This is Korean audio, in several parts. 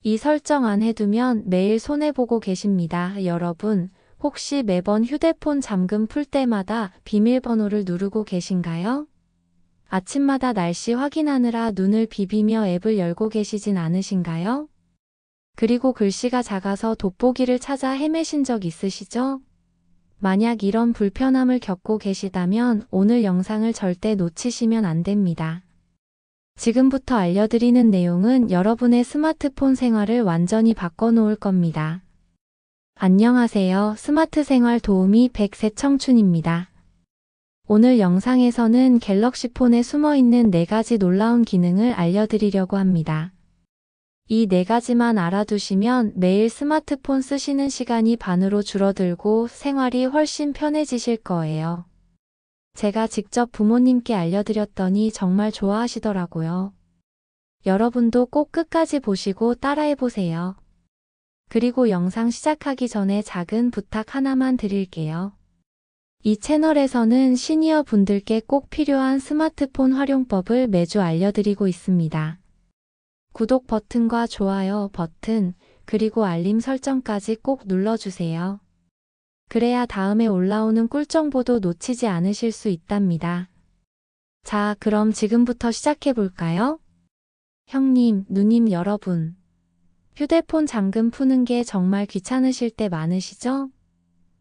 이 설정 안 해두면 매일 손해보고 계십니다. 여러분, 혹시 매번 휴대폰 잠금 풀 때마다 비밀번호를 누르고 계신가요? 아침마다 날씨 확인하느라 눈을 비비며 앱을 열고 계시진 않으신가요? 그리고 글씨가 작아서 돋보기를 찾아 헤매신 적 있으시죠? 만약 이런 불편함을 겪고 계시다면 오늘 영상을 절대 놓치시면 안 됩니다. 지금부터 알려드리는 내용은 여러분의 스마트폰 생활을 완전히 바꿔놓을 겁니다. 안녕하세요. 스마트 생활 도우미 백세청춘입니다. 오늘 영상에서는 갤럭시 폰에 숨어있는 4가지 놀라운 기능을 알려드리려고 합니다. 이 4가지만 알아두시면 매일 스마트폰 쓰시는 시간이 반으로 줄어들고 생활이 훨씬 편해지실 거예요. 제가 직접 부모님께 알려드렸더니 정말 좋아하시더라고요. 여러분도 꼭 끝까지 보시고 따라해보세요. 그리고 영상 시작하기 전에 작은 부탁 하나만 드릴게요. 이 채널에서는 시니어 분들께 꼭 필요한 스마트폰 활용법을 매주 알려드리고 있습니다. 구독 버튼과 좋아요 버튼, 그리고 알림 설정까지 꼭 눌러주세요. 그래야 다음에 올라오는 꿀정보도 놓치지 않으실 수 있답니다. 자, 그럼 지금부터 시작해볼까요? 형님, 누님 여러분. 휴대폰 잠금 푸는 게 정말 귀찮으실 때 많으시죠?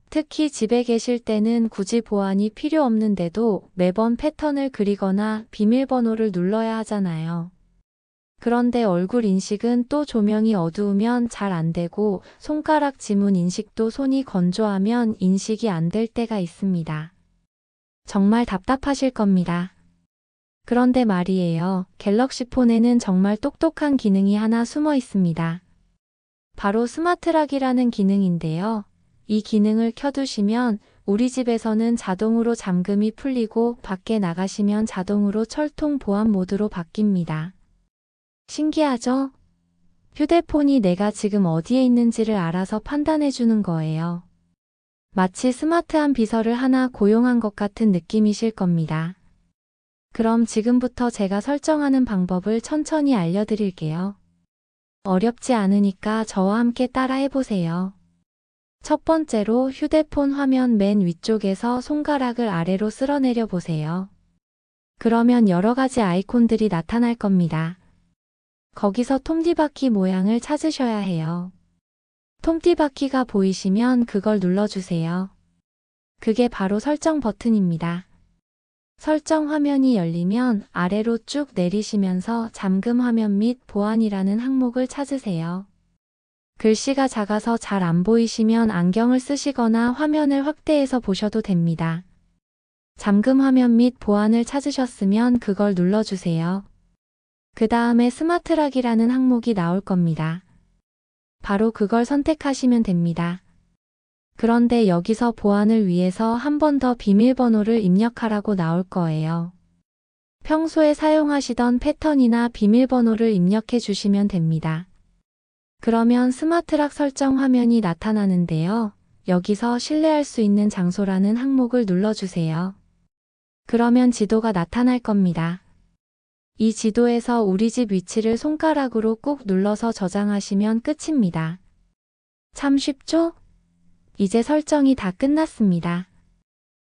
특히 집에 계실 때는 굳이 보안이 필요 없는데도 매번 패턴을 그리거나 비밀번호를 눌러야 하잖아요. 그런데 얼굴 인식은 또 조명이 어두우면 잘 안 되고 손가락 지문 인식도 손이 건조하면 인식이 안 될 때가 있습니다. 정말 답답하실 겁니다. 그런데 말이에요. 갤럭시 폰에는 정말 똑똑한 기능이 하나 숨어 있습니다. 바로 스마트락이라는 기능인데요. 이 기능을 켜두시면 우리 집에서는 자동으로 잠금이 풀리고 밖에 나가시면 자동으로 철통 보안 모드로 바뀝니다. 신기하죠? 휴대폰이 내가 지금 어디에 있는지를 알아서 판단해 주는 거예요. 마치 스마트한 비서를 하나 고용한 것 같은 느낌이실 겁니다. 그럼 지금부터 제가 설정하는 방법을 천천히 알려드릴게요. 어렵지 않으니까 저와 함께 따라해 보세요. 첫 번째로 휴대폰 화면 맨 위쪽에서 손가락을 아래로 쓸어내려 보세요. 그러면 여러 가지 아이콘들이 나타날 겁니다. 거기서 톱니바퀴 모양을 찾으셔야 해요. 톱니바퀴가 보이시면 그걸 눌러주세요. 그게 바로 설정 버튼입니다. 설정 화면이 열리면 아래로 쭉 내리시면서 잠금 화면 및 보안이라는 항목을 찾으세요. 글씨가 작아서 잘 안 보이시면 안경을 쓰시거나 화면을 확대해서 보셔도 됩니다. 잠금 화면 및 보안을 찾으셨으면 그걸 눌러주세요. 그 다음에 스마트락이라는 항목이 나올 겁니다. 바로 그걸 선택하시면 됩니다. 그런데 여기서 보안을 위해서 한 번 더 비밀번호를 입력하라고 나올 거예요. 평소에 사용하시던 패턴이나 비밀번호를 입력해 주시면 됩니다. 그러면 스마트락 설정 화면이 나타나는데요. 여기서 신뢰할 수 있는 장소라는 항목을 눌러주세요. 그러면 지도가 나타날 겁니다. 이 지도에서 우리 집 위치를 손가락으로 꾹 눌러서 저장하시면 끝입니다. 참 쉽죠? 이제 설정이 다 끝났습니다.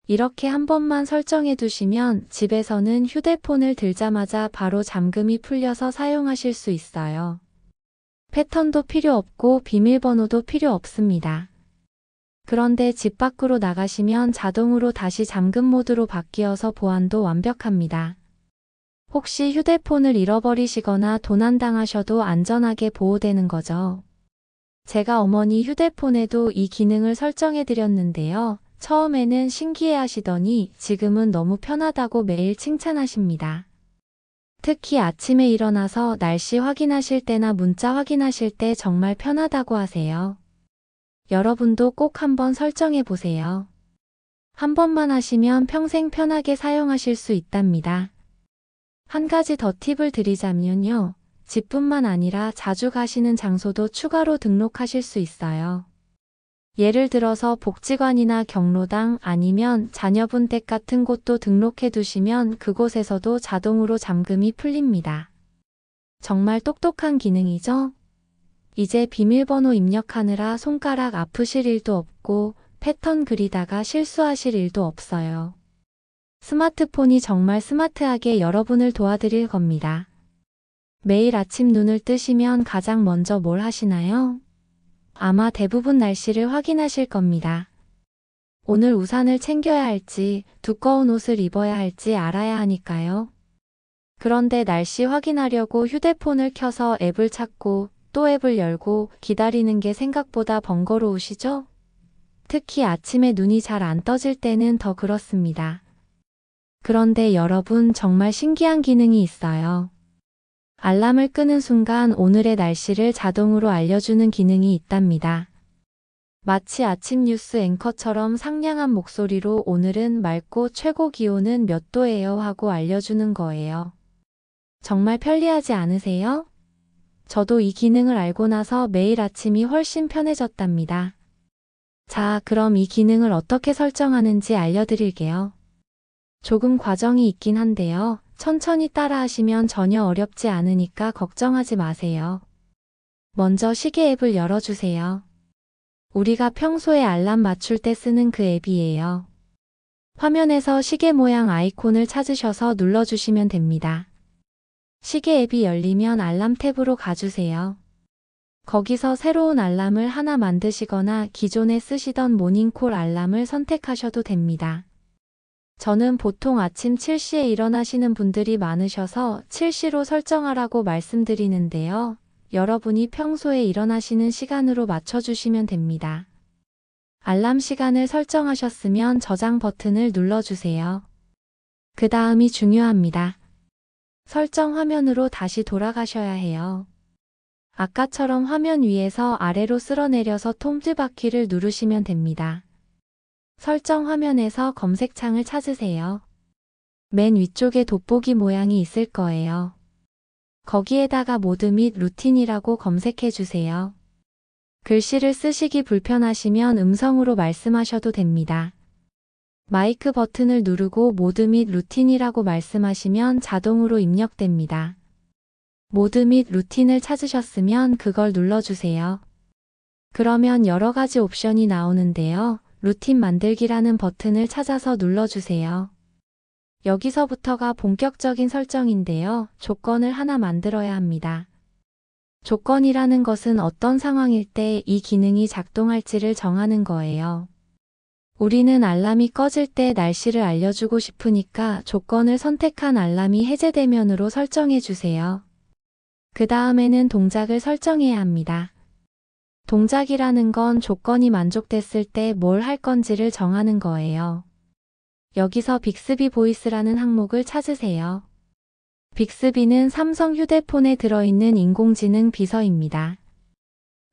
이렇게 한 번만 설정해 두시면 집에서는 휴대폰을 들자마자 바로 잠금이 풀려서 사용하실 수 있어요. 패턴도 필요 없고 비밀번호도 필요 없습니다. 그런데 집 밖으로 나가시면 자동으로 다시 잠금 모드로 바뀌어서 보안도 완벽합니다. 혹시 휴대폰을 잃어버리시거나 도난당하셔도 안전하게 보호되는 거죠. 제가 어머니 휴대폰에도 이 기능을 설정해 드렸는데요. 처음에는 신기해 하시더니 지금은 너무 편하다고 매일 칭찬하십니다. 특히 아침에 일어나서 날씨 확인하실 때나 문자 확인하실 때 정말 편하다고 하세요. 여러분도 꼭 한번 설정해 보세요. 한 번만 하시면 평생 편하게 사용하실 수 있답니다. 한 가지 더 팁을 드리자면요. 집뿐만 아니라 자주 가시는 장소도 추가로 등록하실 수 있어요. 예를 들어서 복지관이나 경로당 아니면 자녀분 댁 같은 곳도 등록해 두시면 그곳에서도 자동으로 잠금이 풀립니다. 정말 똑똑한 기능이죠? 이제 비밀번호 입력하느라 손가락 아프실 일도 없고 패턴 그리다가 실수하실 일도 없어요. 스마트폰이 정말 스마트하게 여러분을 도와드릴 겁니다. 매일 아침 눈을 뜨시면 가장 먼저 뭘 하시나요? 아마 대부분 날씨를 확인하실 겁니다. 오늘 우산을 챙겨야 할지, 두꺼운 옷을 입어야 할지 알아야 하니까요. 그런데 날씨 확인하려고 휴대폰을 켜서 앱을 찾고 또 앱을 열고 기다리는 게 생각보다 번거로우시죠? 특히 아침에 눈이 잘 안 떠질 때는 더 그렇습니다. 그런데 여러분, 정말 신기한 기능이 있어요. 알람을 끄는 순간 오늘의 날씨를 자동으로 알려주는 기능이 있답니다. 마치 아침 뉴스 앵커처럼 상냥한 목소리로 오늘은 맑고 최고 기온은 몇 도예요 하고 알려주는 거예요. 정말 편리하지 않으세요? 저도 이 기능을 알고 나서 매일 아침이 훨씬 편해졌답니다. 자, 그럼 이 기능을 어떻게 설정하는지 알려드릴게요. 조금 과정이 있긴 한데요. 천천히 따라하시면 전혀 어렵지 않으니까 걱정하지 마세요. 먼저 시계 앱을 열어주세요. 우리가 평소에 알람 맞출 때 쓰는 그 앱이에요. 화면에서 시계 모양 아이콘을 찾으셔서 눌러주시면 됩니다. 시계 앱이 열리면 알람 탭으로 가주세요. 거기서 새로운 알람을 하나 만드시거나 기존에 쓰시던 모닝콜 알람을 선택하셔도 됩니다. 저는 보통 아침 7시에 일어나시는 분들이 많으셔서 7시로 설정하라고 말씀드리는데요. 여러분이 평소에 일어나시는 시간으로 맞춰주시면 됩니다. 알람 시간을 설정하셨으면 저장 버튼을 눌러주세요. 그 다음이 중요합니다. 설정 화면으로 다시 돌아가셔야 해요. 아까처럼 화면 위에서 아래로 쓸어내려서 톱니바퀴를 누르시면 됩니다. 설정 화면에서 검색창을 찾으세요. 맨 위쪽에 돋보기 모양이 있을 거예요. 거기에다가 모드 및 루틴이라고 검색해 주세요. 글씨를 쓰시기 불편하시면 음성으로 말씀하셔도 됩니다. 마이크 버튼을 누르고 모드 및 루틴이라고 말씀하시면 자동으로 입력됩니다. 모드 및 루틴을 찾으셨으면 그걸 눌러주세요. 그러면 여러 가지 옵션이 나오는데요. 루틴 만들기라는 버튼을 찾아서 눌러주세요. 여기서부터가 본격적인 설정인데요. 조건을 하나 만들어야 합니다. 조건이라는 것은 어떤 상황일 때 이 기능이 작동할지를 정하는 거예요. 우리는 알람이 꺼질 때 날씨를 알려주고 싶으니까 조건을 선택한 알람이 해제되면으로 설정해 주세요. 그 다음에는 동작을 설정해야 합니다. 동작이라는 건 조건이 만족됐을 때 뭘 할 건지를 정하는 거예요. 여기서 빅스비 보이스라는 항목을 찾으세요. 빅스비는 삼성 휴대폰에 들어있는 인공지능 비서입니다.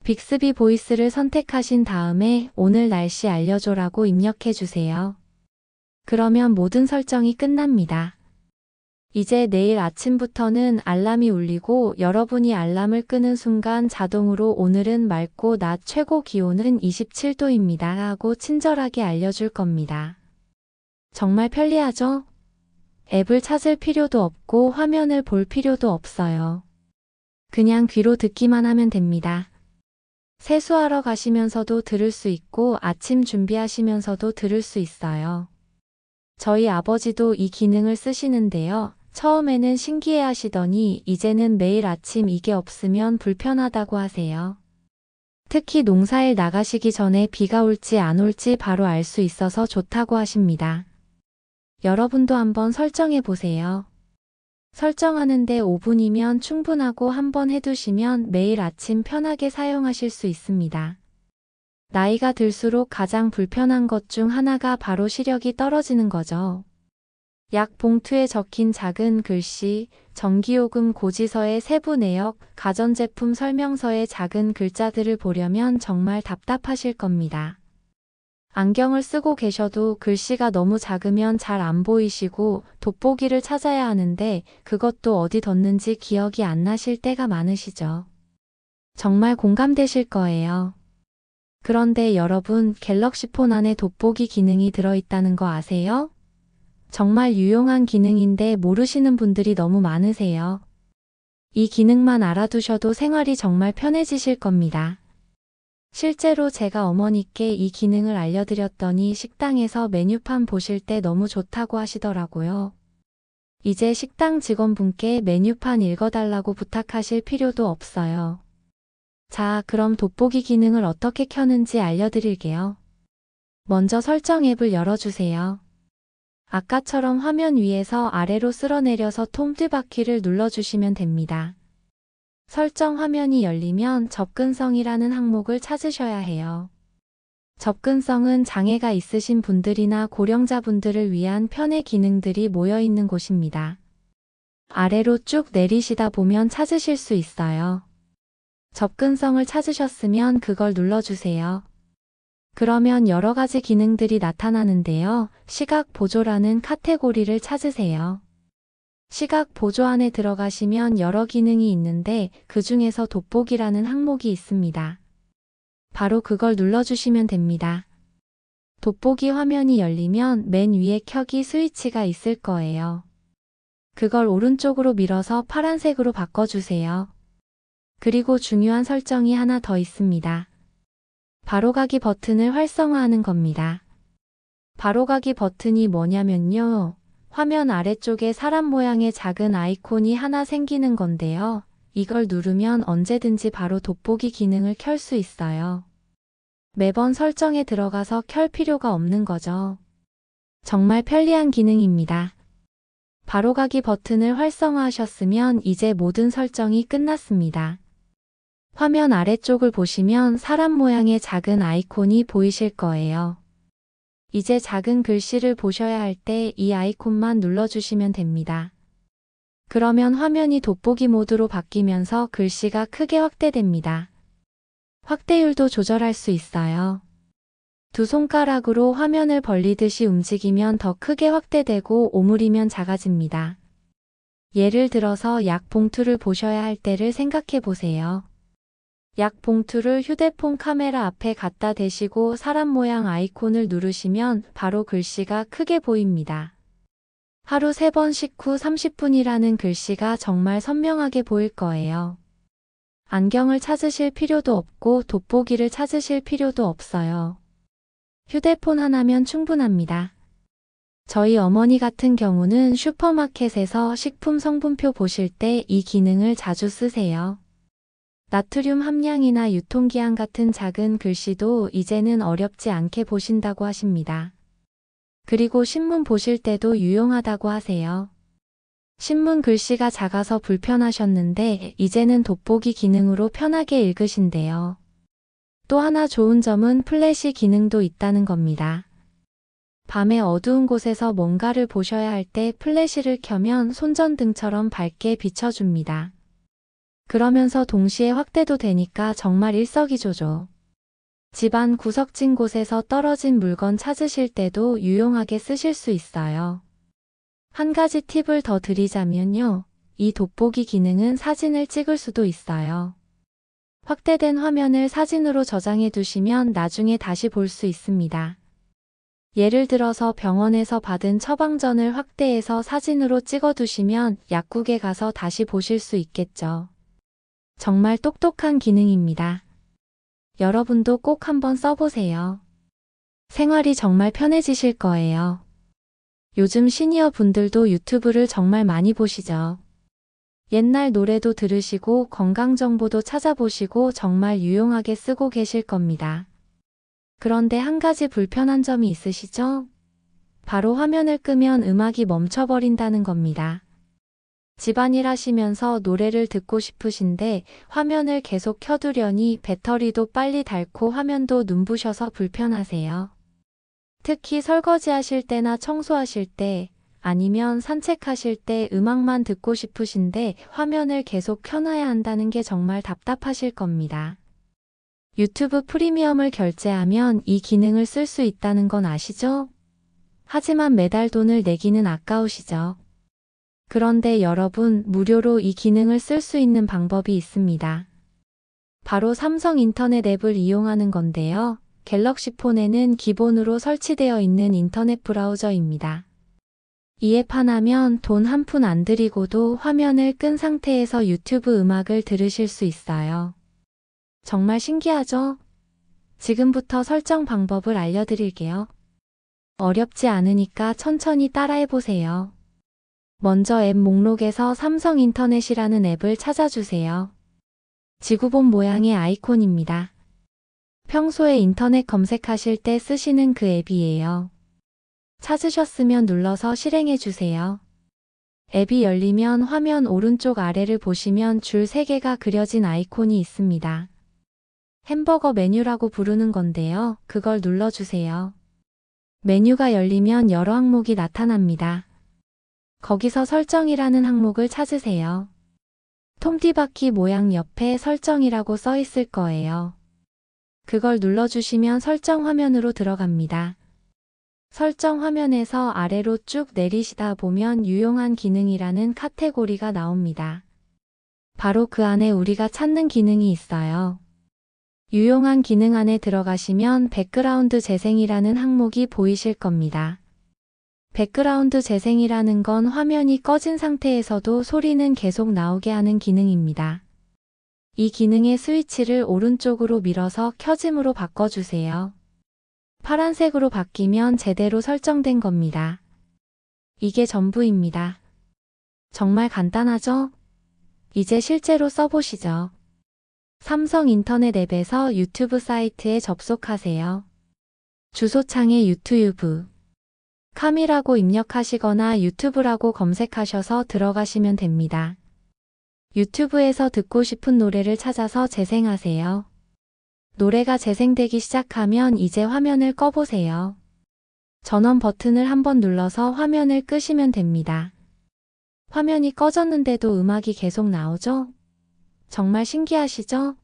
빅스비 보이스를 선택하신 다음에 오늘 날씨 알려줘라고 입력해 주세요. 그러면 모든 설정이 끝납니다. 이제 내일 아침부터는 알람이 울리고 여러분이 알람을 끄는 순간 자동으로 오늘은 맑고 낮 최고 기온은 27도입니다 하고 친절하게 알려줄 겁니다. 정말 편리하죠? 앱을 찾을 필요도 없고 화면을 볼 필요도 없어요. 그냥 귀로 듣기만 하면 됩니다. 세수하러 가시면서도 들을 수 있고 아침 준비하시면서도 들을 수 있어요. 저희 아버지도 이 기능을 쓰시는데요. 처음에는 신기해 하시더니 이제는 매일 아침 이게 없으면 불편하다고 하세요. 특히 농사일 나가시기 전에 비가 올지 안 올지 바로 알 수 있어서 좋다고 하십니다. 여러분도 한번 설정해 보세요. 설정하는데 5분이면 충분하고 한번 해두시면 매일 아침 편하게 사용하실 수 있습니다. 나이가 들수록 가장 불편한 것 중 하나가 바로 시력이 떨어지는 거죠. 약 봉투에 적힌 작은 글씨, 전기요금 고지서의 세부 내역, 가전제품 설명서의 작은 글자들을 보려면 정말 답답하실 겁니다. 안경을 쓰고 계셔도 글씨가 너무 작으면 잘 안 보이시고 돋보기를 찾아야 하는데 그것도 어디 뒀는지 기억이 안 나실 때가 많으시죠. 정말 공감되실 거예요. 그런데 여러분, 갤럭시 폰 안에 돋보기 기능이 들어있다는 거 아세요? 정말 유용한 기능인데 모르시는 분들이 너무 많으세요. 이 기능만 알아두셔도 생활이 정말 편해지실 겁니다. 실제로 제가 어머니께 이 기능을 알려드렸더니 식당에서 메뉴판 보실 때 너무 좋다고 하시더라고요. 이제 식당 직원분께 메뉴판 읽어달라고 부탁하실 필요도 없어요. 자, 그럼 돋보기 기능을 어떻게 켜는지 알려드릴게요. 먼저 설정 앱을 열어주세요. 아까처럼 화면 위에서 아래로 쓸어내려서 톱니바퀴를 눌러주시면 됩니다. 설정 화면이 열리면 접근성이라는 항목을 찾으셔야 해요. 접근성은 장애가 있으신 분들이나 고령자분들을 위한 편의 기능들이 모여 있는 곳입니다. 아래로 쭉 내리시다 보면 찾으실 수 있어요. 접근성을 찾으셨으면 그걸 눌러주세요. 그러면 여러 가지 기능들이 나타나는데요. 시각 보조라는 카테고리를 찾으세요. 시각 보조 안에 들어가시면 여러 기능이 있는데 그 중에서 돋보기라는 항목이 있습니다. 바로 그걸 눌러주시면 됩니다. 돋보기 화면이 열리면 맨 위에 켜기 스위치가 있을 거예요. 그걸 오른쪽으로 밀어서 파란색으로 바꿔주세요. 그리고 중요한 설정이 하나 더 있습니다. 바로가기 버튼을 활성화하는 겁니다. 바로가기 버튼이 뭐냐면요. 화면 아래쪽에 사람 모양의 작은 아이콘이 하나 생기는 건데요. 이걸 누르면 언제든지 바로 돋보기 기능을 켤 수 있어요. 매번 설정에 들어가서 켤 필요가 없는 거죠. 정말 편리한 기능입니다. 바로가기 버튼을 활성화하셨으면 이제 모든 설정이 끝났습니다. 화면 아래쪽을 보시면 사람 모양의 작은 아이콘이 보이실 거예요. 이제 작은 글씨를 보셔야 할 때 이 아이콘만 눌러주시면 됩니다. 그러면 화면이 돋보기 모드로 바뀌면서 글씨가 크게 확대됩니다. 확대율도 조절할 수 있어요. 두 손가락으로 화면을 벌리듯이 움직이면 더 크게 확대되고 오므리면 작아집니다. 예를 들어서 약 봉투를 보셔야 할 때를 생각해 보세요. 약 봉투를 휴대폰 카메라 앞에 갖다 대시고 사람 모양 아이콘을 누르시면 바로 글씨가 크게 보입니다. 하루 3번 식후 30분이라는 글씨가 정말 선명하게 보일 거예요. 안경을 찾으실 필요도 없고 돋보기를 찾으실 필요도 없어요. 휴대폰 하나면 충분합니다. 저희 어머니 같은 경우는 슈퍼마켓에서 식품 성분표 보실 때 이 기능을 자주 쓰세요. 나트륨 함량이나 유통기한 같은 작은 글씨도 이제는 어렵지 않게 보신다고 하십니다. 그리고 신문 보실 때도 유용하다고 하세요. 신문 글씨가 작아서 불편하셨는데 이제는 돋보기 기능으로 편하게 읽으신대요. 또 하나 좋은 점은 플래시 기능도 있다는 겁니다. 밤에 어두운 곳에서 뭔가를 보셔야 할 때 플래시를 켜면 손전등처럼 밝게 비춰줍니다. 그러면서 동시에 확대도 되니까 정말 일석이조죠. 집안 구석진 곳에서 떨어진 물건 찾으실 때도 유용하게 쓰실 수 있어요. 한 가지 팁을 더 드리자면요. 이 돋보기 기능은 사진을 찍을 수도 있어요. 확대된 화면을 사진으로 저장해 두시면 나중에 다시 볼 수 있습니다. 예를 들어서 병원에서 받은 처방전을 확대해서 사진으로 찍어 두시면 약국에 가서 다시 보실 수 있겠죠. 정말 똑똑한 기능입니다. 여러분도 꼭 한번 써보세요. 생활이 정말 편해지실 거예요. 요즘 시니어 분들도 유튜브를 정말 많이 보시죠. 옛날 노래도 들으시고 건강 정보도 찾아보시고 정말 유용하게 쓰고 계실 겁니다. 그런데 한 가지 불편한 점이 있으시죠? 바로 화면을 끄면 음악이 멈춰버린다는 겁니다. 집안일 하시면서 노래를 듣고 싶으신데 화면을 계속 켜두려니 배터리도 빨리 닳고 화면도 눈부셔서 불편하세요. 특히 설거지 하실 때나 청소하실 때 아니면 산책하실 때 음악만 듣고 싶으신데 화면을 계속 켜놔야 한다는 게 정말 답답하실 겁니다. 유튜브 프리미엄을 결제하면 이 기능을 쓸 수 있다는 건 아시죠? 하지만 매달 돈을 내기는 아까우시죠? 그런데 여러분, 무료로 이 기능을 쓸 수 있는 방법이 있습니다. 바로 삼성 인터넷 앱을 이용하는 건데요. 갤럭시 폰에는 기본으로 설치되어 있는 인터넷 브라우저입니다. 이 앱 하나면 돈 한 푼 안 들이고도 화면을 끈 상태에서 유튜브 음악을 들으실 수 있어요. 정말 신기하죠? 지금부터 설정 방법을 알려드릴게요. 어렵지 않으니까 천천히 따라해보세요. 먼저 앱 목록에서 삼성 인터넷이라는 앱을 찾아주세요. 지구본 모양의 아이콘입니다. 평소에 인터넷 검색하실 때 쓰시는 그 앱이에요. 찾으셨으면 눌러서 실행해주세요. 앱이 열리면 화면 오른쪽 아래를 보시면 줄 3개가 그려진 아이콘이 있습니다. 햄버거 메뉴라고 부르는 건데요. 그걸 눌러주세요. 메뉴가 열리면 여러 항목이 나타납니다. 거기서 설정이라는 항목을 찾으세요. 톰티바퀴 모양 옆에 설정이라고 써 있을 거예요. 그걸 눌러주시면 설정 화면으로 들어갑니다. 설정 화면에서 아래로 쭉 내리시다 보면 유용한 기능이라는 카테고리가 나옵니다. 바로 그 안에 우리가 찾는 기능이 있어요. 유용한 기능 안에 들어가시면 백그라운드 재생이라는 항목이 보이실 겁니다. 백그라운드 재생이라는 건 화면이 꺼진 상태에서도 소리는 계속 나오게 하는 기능입니다. 이 기능의 스위치를 오른쪽으로 밀어서 켜짐으로 바꿔주세요. 파란색으로 바뀌면 제대로 설정된 겁니다. 이게 전부입니다. 정말 간단하죠? 이제 실제로 써보시죠. 삼성 인터넷 앱에서 유튜브 사이트에 접속하세요. 주소창에 유튜브 캄이라고 입력하시거나 유튜브라고 검색하셔서 들어가시면 됩니다. 유튜브에서 듣고 싶은 노래를 찾아서 재생하세요. 노래가 재생되기 시작하면 이제 화면을 꺼보세요. 전원 버튼을 한번 눌러서 화면을 끄시면 됩니다. 화면이 꺼졌는데도 음악이 계속 나오죠? 정말 신기하시죠?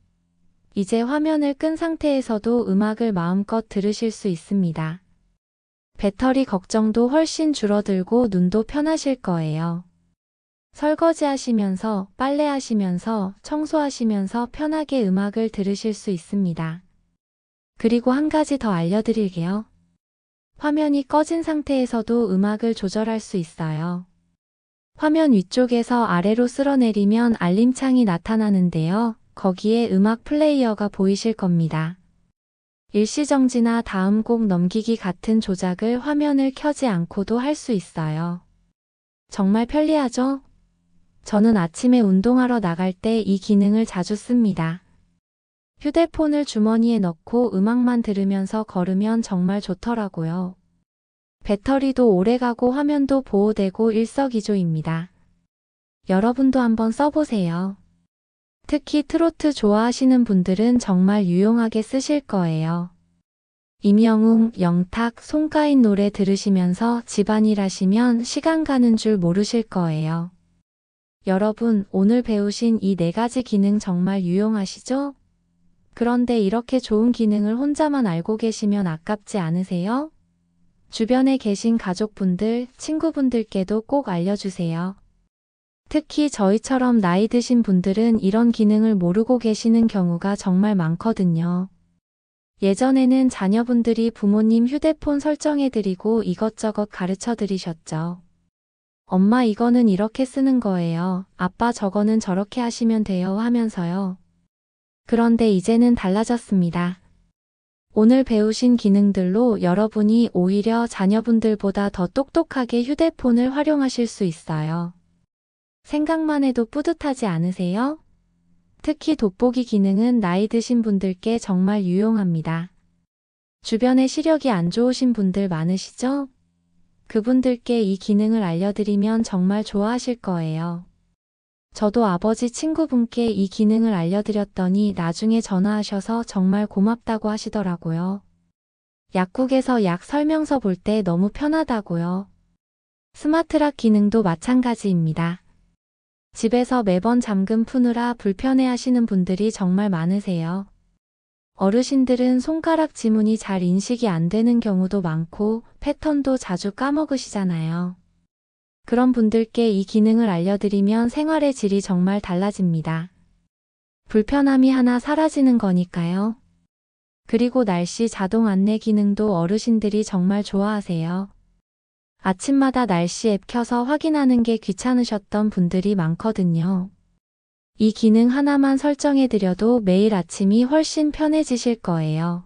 이제 화면을 끈 상태에서도 음악을 마음껏 들으실 수 있습니다. 배터리 걱정도 훨씬 줄어들고 눈도 편하실 거예요. 설거지 하시면서, 빨래하시면서, 청소하시면서 편하게 음악을 들으실 수 있습니다. 그리고 한 가지 더 알려드릴게요. 화면이 꺼진 상태에서도 음악을 조절할 수 있어요. 화면 위쪽에서 아래로 쓸어내리면 알림창이 나타나는데요. 거기에 음악 플레이어가 보이실 겁니다. 일시정지나 다음 곡 넘기기 같은 조작을 화면을 켜지 않고도 할 수 있어요. 정말 편리하죠? 저는 아침에 운동하러 나갈 때 이 기능을 자주 씁니다. 휴대폰을 주머니에 넣고 음악만 들으면서 걸으면 정말 좋더라고요. 배터리도 오래가고 화면도 보호되고 일석이조입니다. 여러분도 한번 써보세요. 특히 트로트 좋아하시는 분들은 정말 유용하게 쓰실 거예요. 임영웅, 영탁, 송가인 노래 들으시면서 집안일 하시면 시간 가는 줄 모르실 거예요. 여러분, 오늘 배우신 이 4가지 기능 정말 유용하시죠? 그런데 이렇게 좋은 기능을 혼자만 알고 계시면 아깝지 않으세요? 주변에 계신 가족분들, 친구분들께도 꼭 알려주세요. 특히 저희처럼 나이 드신 분들은 이런 기능을 모르고 계시는 경우가 정말 많거든요. 예전에는 자녀분들이 부모님 휴대폰 설정해드리고 이것저것 가르쳐드리셨죠. 엄마 이거는 이렇게 쓰는 거예요. 아빠 저거는 저렇게 하시면 돼요 하면서요. 그런데 이제는 달라졌습니다. 오늘 배우신 기능들로 여러분이 오히려 자녀분들보다 더 똑똑하게 휴대폰을 활용하실 수 있어요. 생각만 해도 뿌듯하지 않으세요? 특히 돋보기 기능은 나이 드신 분들께 정말 유용합니다. 주변에 시력이 안 좋으신 분들 많으시죠? 그분들께 이 기능을 알려드리면 정말 좋아하실 거예요. 저도 아버지 친구분께 이 기능을 알려드렸더니 나중에 전화하셔서 정말 고맙다고 하시더라고요. 약국에서 약 설명서 볼 때 너무 편하다고요. 스마트락 기능도 마찬가지입니다. 집에서 매번 잠금 푸느라 불편해 하시는 분들이 정말 많으세요. 어르신들은 손가락 지문이 잘 인식이 안 되는 경우도 많고 패턴도 자주 까먹으시잖아요. 그런 분들께 이 기능을 알려드리면 생활의 질이 정말 달라집니다. 불편함이 하나 사라지는 거니까요. 그리고 날씨 자동 안내 기능도 어르신들이 정말 좋아하세요. 아침마다 날씨 앱 켜서 확인하는 게 귀찮으셨던 분들이 많거든요. 이 기능 하나만 설정해드려도 매일 아침이 훨씬 편해지실 거예요.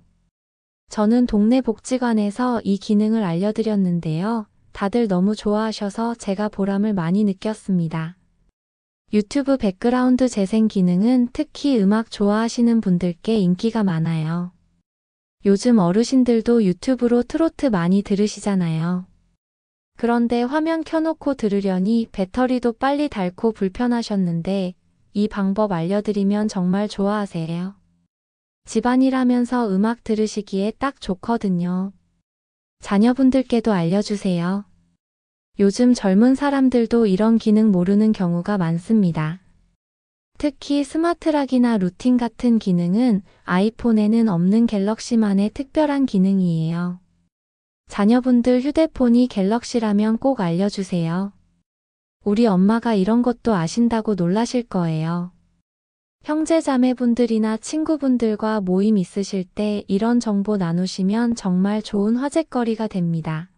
저는 동네 복지관에서 이 기능을 알려드렸는데요. 다들 너무 좋아하셔서 제가 보람을 많이 느꼈습니다. 유튜브 백그라운드 재생 기능은 특히 음악 좋아하시는 분들께 인기가 많아요. 요즘 어르신들도 유튜브로 트로트 많이 들으시잖아요. 그런데 화면 켜놓고 들으려니 배터리도 빨리 닳고 불편하셨는데 이 방법 알려드리면 정말 좋아하세요. 집안일 하면서 음악 들으시기에 딱 좋거든요. 자녀분들께도 알려주세요. 요즘 젊은 사람들도 이런 기능 모르는 경우가 많습니다. 특히 스마트락이나 루틴 같은 기능은 아이폰에는 없는 갤럭시만의 특별한 기능이에요. 자녀분들 휴대폰이 갤럭시라면 꼭 알려주세요. 우리 엄마가 이런 것도 아신다고 놀라실 거예요. 형제자매분들이나 친구분들과 모임 있으실 때 이런 정보 나누시면 정말 좋은 화제거리가 됩니다.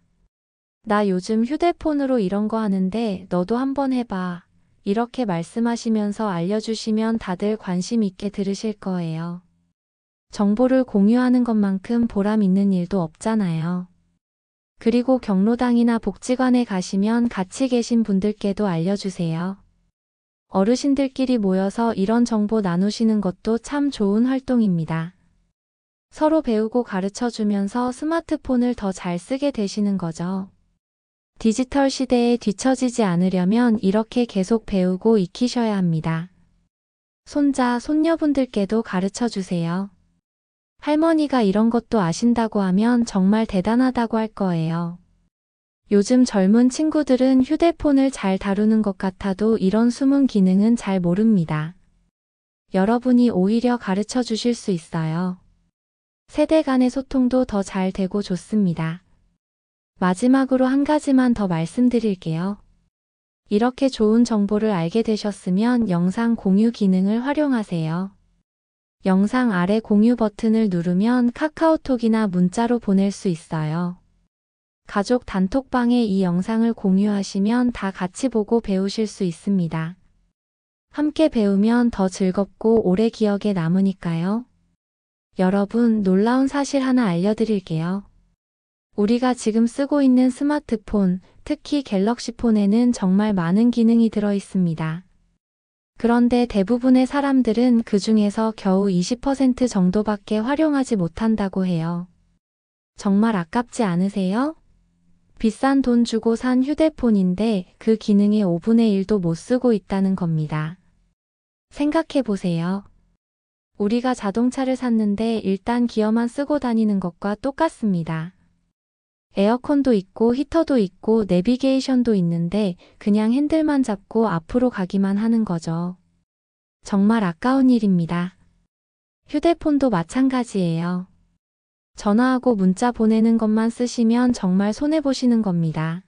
나 요즘 휴대폰으로 이런 거 하는데 너도 한번 해봐. 이렇게 말씀하시면서 알려주시면 다들 관심 있게 들으실 거예요. 정보를 공유하는 것만큼 보람 있는 일도 없잖아요. 그리고 경로당이나 복지관에 가시면 같이 계신 분들께도 알려주세요. 어르신들끼리 모여서 이런 정보 나누시는 것도 참 좋은 활동입니다. 서로 배우고 가르쳐 주면서 스마트폰을 더 잘 쓰게 되시는 거죠. 디지털 시대에 뒤처지지 않으려면 이렇게 계속 배우고 익히셔야 합니다. 손자, 손녀분들께도 가르쳐 주세요. 할머니가 이런 것도 아신다고 하면 정말 대단하다고 할 거예요. 요즘 젊은 친구들은 휴대폰을 잘 다루는 것 같아도 이런 숨은 기능은 잘 모릅니다. 여러분이 오히려 가르쳐 주실 수 있어요. 세대 간의 소통도 더 잘 되고 좋습니다. 마지막으로 한 가지만 더 말씀드릴게요. 이렇게 좋은 정보를 알게 되셨으면 영상 공유 기능을 활용하세요. 영상 아래 공유 버튼을 누르면 카카오톡이나 문자로 보낼 수 있어요. 가족 단톡방에 이 영상을 공유하시면 다 같이 보고 배우실 수 있습니다. 함께 배우면 더 즐겁고 오래 기억에 남으니까요. 여러분, 놀라운 사실 하나 알려드릴게요. 우리가 지금 쓰고 있는 스마트폰, 특히 갤럭시 폰에는 정말 많은 기능이 들어 있습니다. 그런데 대부분의 사람들은 그 중에서 겨우 20% 정도밖에 활용하지 못한다고 해요. 정말 아깝지 않으세요? 비싼 돈 주고 산 휴대폰인데 그 기능의 5분의 1도 못 쓰고 있다는 겁니다. 생각해 보세요. 우리가 자동차를 샀는데 일단 기어만 쓰고 다니는 것과 똑같습니다. 에어컨도 있고 히터도 있고 내비게이션도 있는데 그냥 핸들만 잡고 앞으로 가기만 하는 거죠. 정말 아까운 일입니다. 휴대폰도 마찬가지예요. 전화하고 문자 보내는 것만 쓰시면 정말 손해보시는 겁니다.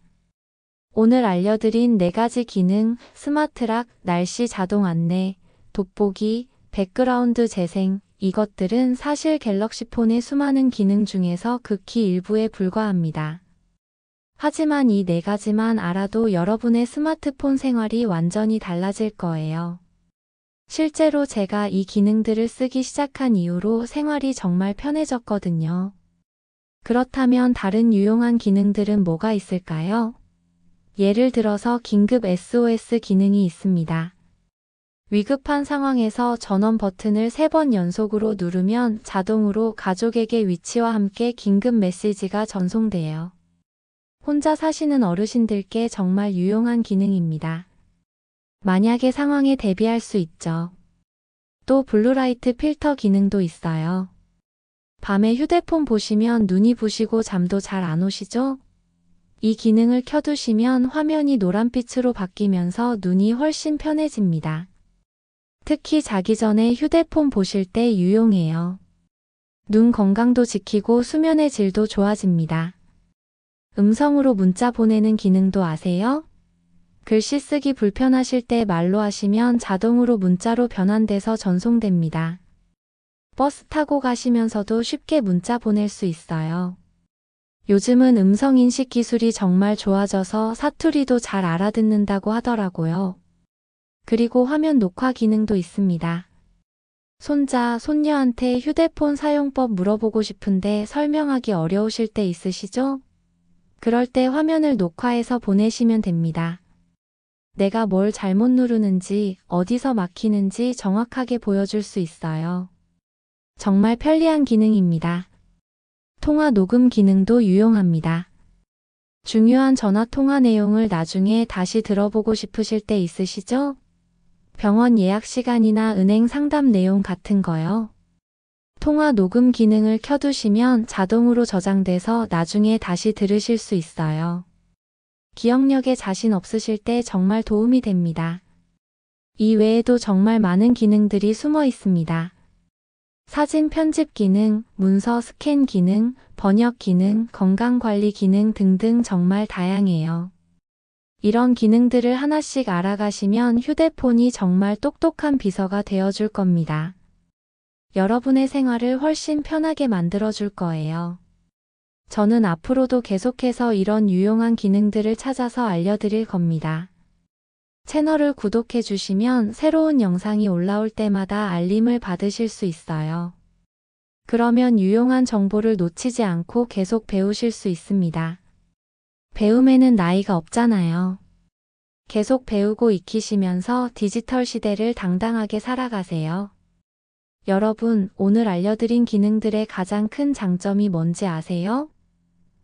오늘 알려드린 4가지 기능, 스마트락, 날씨 자동 안내, 돋보기, 백그라운드 재생, 이것들은 사실 갤럭시 폰의 수많은 기능 중에서 극히 일부에 불과합니다. 하지만 이 4가지만 알아도 여러분의 스마트폰 생활이 완전히 달라질 거예요. 실제로 제가 이 기능들을 쓰기 시작한 이후로 생활이 정말 편해졌거든요. 그렇다면 다른 유용한 기능들은 뭐가 있을까요? 예를 들어서 긴급 SOS 기능이 있습니다. 위급한 상황에서 전원 버튼을 3번 연속으로 누르면 자동으로 가족에게 위치와 함께 긴급 메시지가 전송돼요. 혼자 사시는 어르신들께 정말 유용한 기능입니다. 만약의 상황에 대비할 수 있죠. 또 블루라이트 필터 기능도 있어요. 밤에 휴대폰 보시면 눈이 부시고 잠도 잘 안 오시죠? 이 기능을 켜두시면 화면이 노란빛으로 바뀌면서 눈이 훨씬 편해집니다. 특히 자기 전에 휴대폰 보실 때 유용해요. 눈 건강도 지키고 수면의 질도 좋아집니다. 음성으로 문자 보내는 기능도 아세요? 글씨 쓰기 불편하실 때 말로 하시면 자동으로 문자로 변환돼서 전송됩니다. 버스 타고 가시면서도 쉽게 문자 보낼 수 있어요. 요즘은 음성인식 기술이 정말 좋아져서 사투리도 잘 알아듣는다고 하더라고요. 그리고 화면 녹화 기능도 있습니다. 손자, 손녀한테 휴대폰 사용법 물어보고 싶은데 설명하기 어려우실 때 있으시죠? 그럴 때 화면을 녹화해서 보내시면 됩니다. 내가 뭘 잘못 누르는지, 어디서 막히는지 정확하게 보여줄 수 있어요. 정말 편리한 기능입니다. 통화 녹음 기능도 유용합니다. 중요한 전화 통화 내용을 나중에 다시 들어보고 싶으실 때 있으시죠? 병원 예약 시간이나 은행 상담 내용 같은 거요. 통화 녹음 기능을 켜두시면 자동으로 저장돼서 나중에 다시 들으실 수 있어요. 기억력에 자신 없으실 때 정말 도움이 됩니다. 이 외에도 정말 많은 기능들이 숨어 있습니다. 사진 편집 기능, 문서 스캔 기능, 번역 기능, 건강관리 기능 등등 정말 다양해요. 이런 기능들을 하나씩 알아가시면 휴대폰이 정말 똑똑한 비서가 되어줄 겁니다. 여러분의 생활을 훨씬 편하게 만들어줄 거예요. 저는 앞으로도 계속해서 이런 유용한 기능들을 찾아서 알려드릴 겁니다. 채널을 구독해 주시면 새로운 영상이 올라올 때마다 알림을 받으실 수 있어요. 그러면 유용한 정보를 놓치지 않고 계속 배우실 수 있습니다. 배움에는 나이가 없잖아요. 계속 배우고 익히시면서 디지털 시대를 당당하게 살아가세요. 여러분, 오늘 알려드린 기능들의 가장 큰 장점이 뭔지 아세요?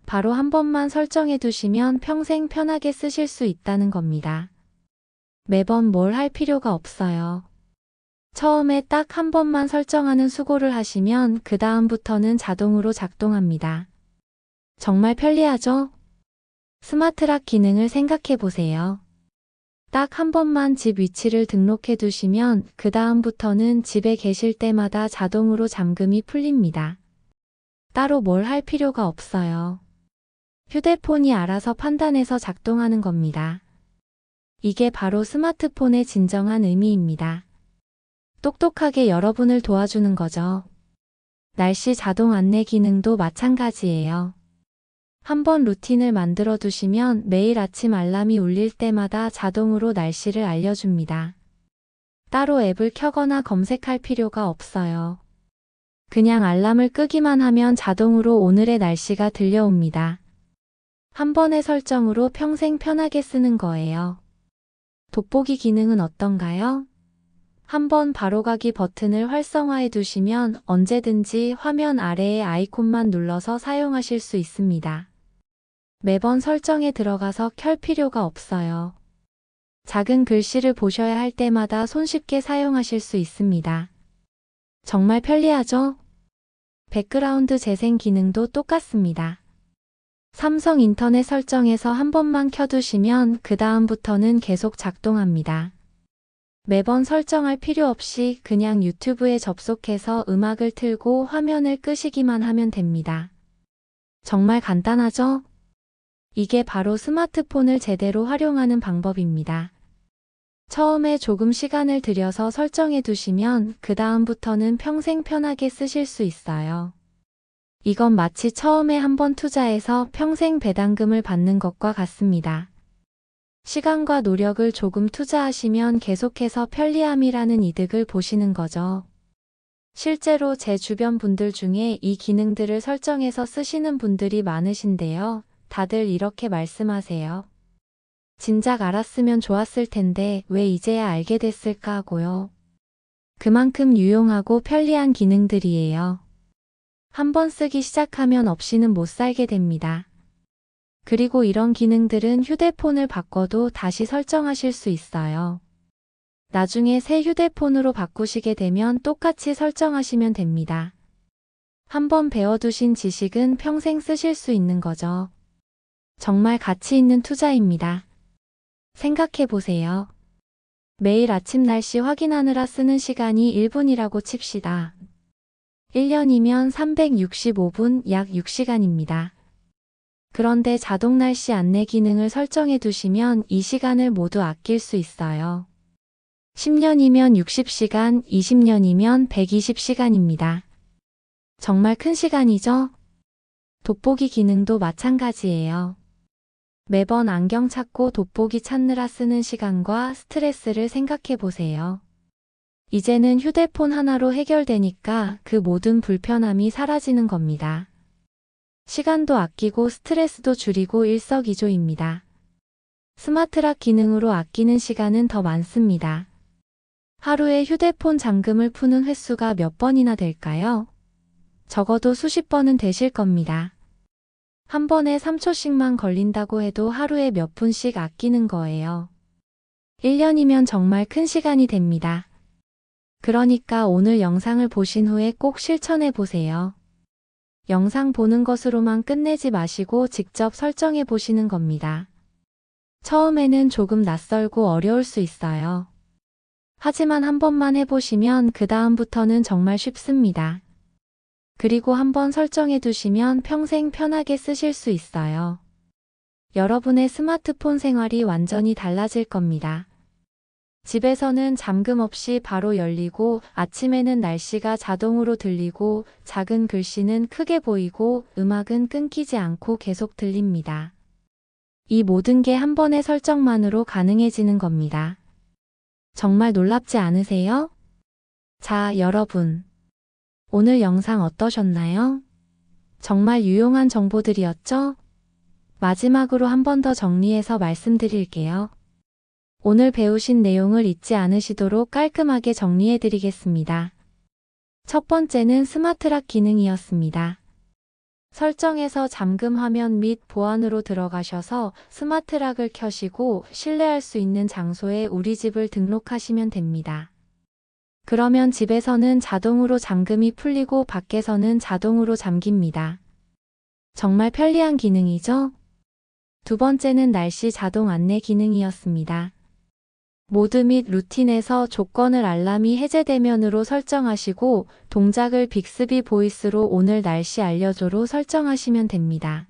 바로 한 번만 설정해 두시면 평생 편하게 쓰실 수 있다는 겁니다. 매번 뭘 할 필요가 없어요. 처음에 딱 한 번만 설정하는 수고를 하시면 그 다음부터는 자동으로 작동합니다. 정말 편리하죠? 스마트락 기능을 생각해 보세요. 딱 한 번만 집 위치를 등록해 두시면 그 다음부터는 집에 계실 때마다 자동으로 잠금이 풀립니다. 따로 뭘 할 필요가 없어요. 휴대폰이 알아서 판단해서 작동하는 겁니다. 이게 바로 스마트폰의 진정한 의미입니다. 똑똑하게 여러분을 도와주는 거죠. 날씨 자동 안내 기능도 마찬가지예요. 한번 루틴을 만들어 두시면 매일 아침 알람이 울릴 때마다 자동으로 날씨를 알려줍니다. 따로 앱을 켜거나 검색할 필요가 없어요. 그냥 알람을 끄기만 하면 자동으로 오늘의 날씨가 들려옵니다. 한 번의 설정으로 평생 편하게 쓰는 거예요. 돋보기 기능은 어떤가요? 한번 바로가기 버튼을 활성화해 두시면 언제든지 화면 아래의 아이콘만 눌러서 사용하실 수 있습니다. 매번 설정에 들어가서 켤 필요가 없어요. 작은 글씨를 보셔야 할 때마다 손쉽게 사용하실 수 있습니다. 정말 편리하죠? 백그라운드 재생 기능도 똑같습니다. 삼성 인터넷 설정에서 한 번만 켜두시면 그 다음부터는 계속 작동합니다. 매번 설정할 필요 없이 그냥 유튜브에 접속해서 음악을 틀고 화면을 끄시기만 하면 됩니다. 정말 간단하죠? 이게 바로 스마트폰을 제대로 활용하는 방법입니다. 처음에 조금 시간을 들여서 설정해 두시면 그 다음부터는 평생 편하게 쓰실 수 있어요. 이건 마치 처음에 한번 투자해서 평생 배당금을 받는 것과 같습니다. 시간과 노력을 조금 투자하시면 계속해서 편리함이라는 이득을 보시는 거죠. 실제로 제 주변 분들 중에 이 기능들을 설정해서 쓰시는 분들이 많으신데요. 다들 이렇게 말씀하세요. 진작 알았으면 좋았을 텐데 왜 이제야 알게 됐을까 하고요. 그만큼 유용하고 편리한 기능들이에요. 한번 쓰기 시작하면 없이는 못 살게 됩니다. 그리고 이런 기능들은 휴대폰을 바꿔도 다시 설정하실 수 있어요. 나중에 새 휴대폰으로 바꾸시게 되면 똑같이 설정하시면 됩니다. 한번 배워두신 지식은 평생 쓰실 수 있는 거죠. 정말 가치 있는 투자입니다. 생각해 보세요. 매일 아침 날씨 확인하느라 쓰는 시간이 1분이라고 칩시다. 1년이면 365분 약 6시간입니다. 그런데 자동 날씨 안내 기능을 설정해 두시면 이 시간을 모두 아낄 수 있어요. 10년이면 60시간, 20년이면 120시간입니다. 정말 큰 시간이죠? 돋보기 기능도 마찬가지예요. 매번 안경 찾고 돋보기 찾느라 쓰는 시간과 스트레스를 생각해 보세요. 이제는 휴대폰 하나로 해결되니까 그 모든 불편함이 사라지는 겁니다. 시간도 아끼고 스트레스도 줄이고 일석이조입니다. 스마트락 기능으로 아끼는 시간은 더 많습니다. 하루에 휴대폰 잠금을 푸는 횟수가 몇 번이나 될까요? 적어도 수십 번은 되실 겁니다. 한 번에 3초씩만 걸린다고 해도 하루에 몇 분씩 아끼는 거예요. 1년이면 정말 큰 시간이 됩니다. 그러니까 오늘 영상을 보신 후에 꼭 실천해 보세요. 영상 보는 것으로만 끝내지 마시고 직접 설정해 보시는 겁니다. 처음에는 조금 낯설고 어려울 수 있어요. 하지만 한 번만 해보시면 그 다음부터는 정말 쉽습니다. 그리고 한번 설정해 두시면 평생 편하게 쓰실 수 있어요. 여러분의 스마트폰 생활이 완전히 달라질 겁니다. 집에서는 잠금 없이 바로 열리고 아침에는 날씨가 자동으로 들리고 작은 글씨는 크게 보이고 음악은 끊기지 않고 계속 들립니다. 이 모든 게 한 번의 설정만으로 가능해지는 겁니다. 정말 놀랍지 않으세요? 자, 여러분. 오늘 영상 어떠셨나요? 정말 유용한 정보들이었죠? 마지막으로 한 번 더 정리해서 말씀드릴게요. 오늘 배우신 내용을 잊지 않으시도록 깔끔하게 정리해 드리겠습니다. 첫 번째는 스마트락 기능이었습니다. 설정에서 잠금 화면 및 보안으로 들어가셔서 스마트락을 켜시고 신뢰할 수 있는 장소에 우리 집을 등록하시면 됩니다. 그러면 집에서는 자동으로 잠금이 풀리고 밖에서는 자동으로 잠깁니다. 정말 편리한 기능이죠? 두 번째는 날씨 자동 안내 기능이었습니다. 모드 및 루틴에서 조건을 알람이 해제되면으로 설정하시고 동작을 빅스비 보이스로 오늘 날씨 알려줘로 설정하시면 됩니다.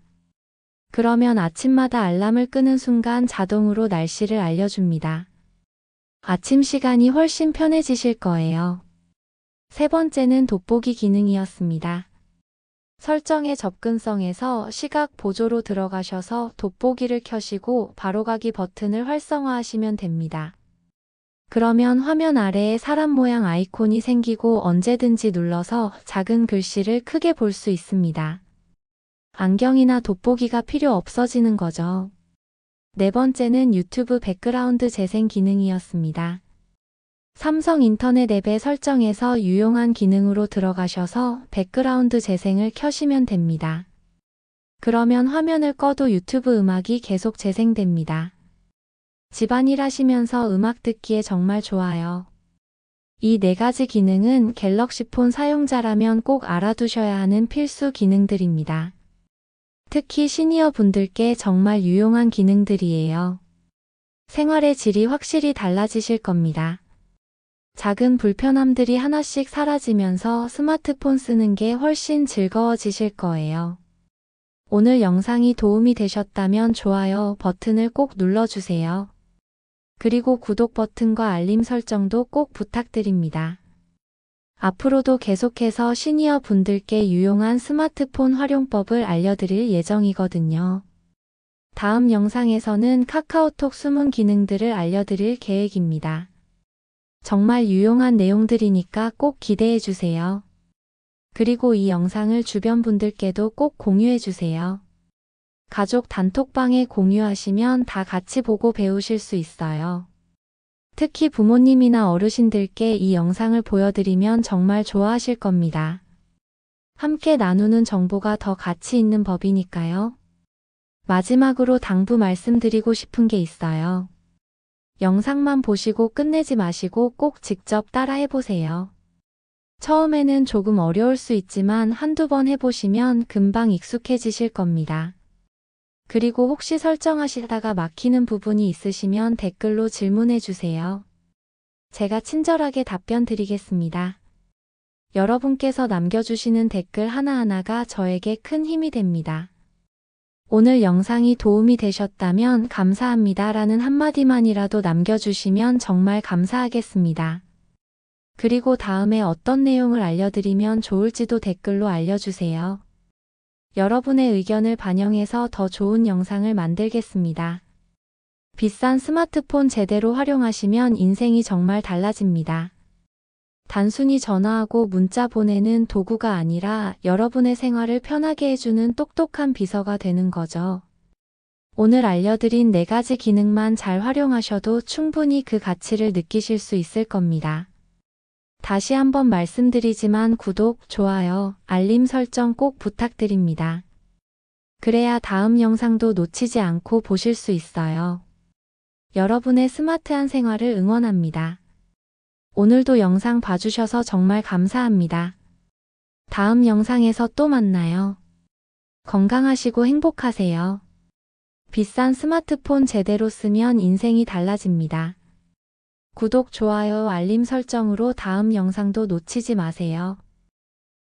그러면 아침마다 알람을 끄는 순간 자동으로 날씨를 알려줍니다. 아침 시간이 훨씬 편해지실 거예요. 세 번째는 돋보기 기능이었습니다. 설정의 접근성에서 시각 보조로 들어가셔서 돋보기를 켜시고 바로가기 버튼을 활성화하시면 됩니다. 그러면 화면 아래에 사람 모양 아이콘이 생기고 언제든지 눌러서 작은 글씨를 크게 볼 수 있습니다. 안경이나 돋보기가 필요 없어지는 거죠. 네 번째는 유튜브 백그라운드 재생 기능이었습니다. 삼성 인터넷 앱의 설정에서 유용한 기능으로 들어가셔서 백그라운드 재생을 켜시면 됩니다. 그러면 화면을 꺼도 유튜브 음악이 계속 재생됩니다. 집안일 하시면서 음악 듣기에 정말 좋아요. 이 네 가지 기능은 갤럭시폰 사용자라면 꼭 알아두셔야 하는 필수 기능들입니다. 특히 시니어 분들께 정말 유용한 기능들이에요. 생활의 질이 확실히 달라지실 겁니다. 작은 불편함들이 하나씩 사라지면서 스마트폰 쓰는 게 훨씬 즐거워지실 거예요. 오늘 영상이 도움이 되셨다면 좋아요 버튼을 꼭 눌러주세요. 그리고 구독 버튼과 알림 설정도 꼭 부탁드립니다. 앞으로도 계속해서 시니어 분들께 유용한 스마트폰 활용법을 알려드릴 예정이거든요. 다음 영상에서는 카카오톡 숨은 기능들을 알려드릴 계획입니다. 정말 유용한 내용들이니까 꼭 기대해주세요. 그리고 이 영상을 주변 분들께도 꼭 공유해주세요. 가족 단톡방에 공유하시면 다 같이 보고 배우실 수 있어요. 특히 부모님이나 어르신들께 이 영상을 보여드리면 정말 좋아하실 겁니다. 함께 나누는 정보가 더 가치 있는 법이니까요. 마지막으로 당부 말씀드리고 싶은 게 있어요. 영상만 보시고 끝내지 마시고 꼭 직접 따라 해보세요. 처음에는 조금 어려울 수 있지만 한두 번 해보시면 금방 익숙해지실 겁니다. 그리고 혹시 설정하시다가 막히는 부분이 있으시면 댓글로 질문해 주세요. 제가 친절하게 답변 드리겠습니다. 여러분께서 남겨주시는 댓글 하나하나가 저에게 큰 힘이 됩니다. 오늘 영상이 도움이 되셨다면 감사합니다 라는 한마디만이라도 남겨주시면 정말 감사하겠습니다. 그리고 다음에 어떤 내용을 알려드리면 좋을지도 댓글로 알려주세요. 여러분의 의견을 반영해서 더 좋은 영상을 만들겠습니다. 비싼 스마트폰 제대로 활용하시면 인생이 정말 달라집니다. 단순히 전화하고 문자 보내는 도구가 아니라 여러분의 생활을 편하게 해주는 똑똑한 비서가 되는 거죠. 오늘 알려드린 4가지 기능만 잘 활용하셔도 충분히 그 가치를 느끼실 수 있을 겁니다. 다시 한번 말씀드리지만 구독, 좋아요, 알림 설정 꼭 부탁드립니다. 그래야 다음 영상도 놓치지 않고 보실 수 있어요. 여러분의 스마트한 생활을 응원합니다. 오늘도 영상 봐주셔서 정말 감사합니다. 다음 영상에서 또 만나요. 건강하시고 행복하세요. 비싼 스마트폰 제대로 쓰면 인생이 달라집니다. 구독, 좋아요, 알림 설정으로 다음 영상도 놓치지 마세요.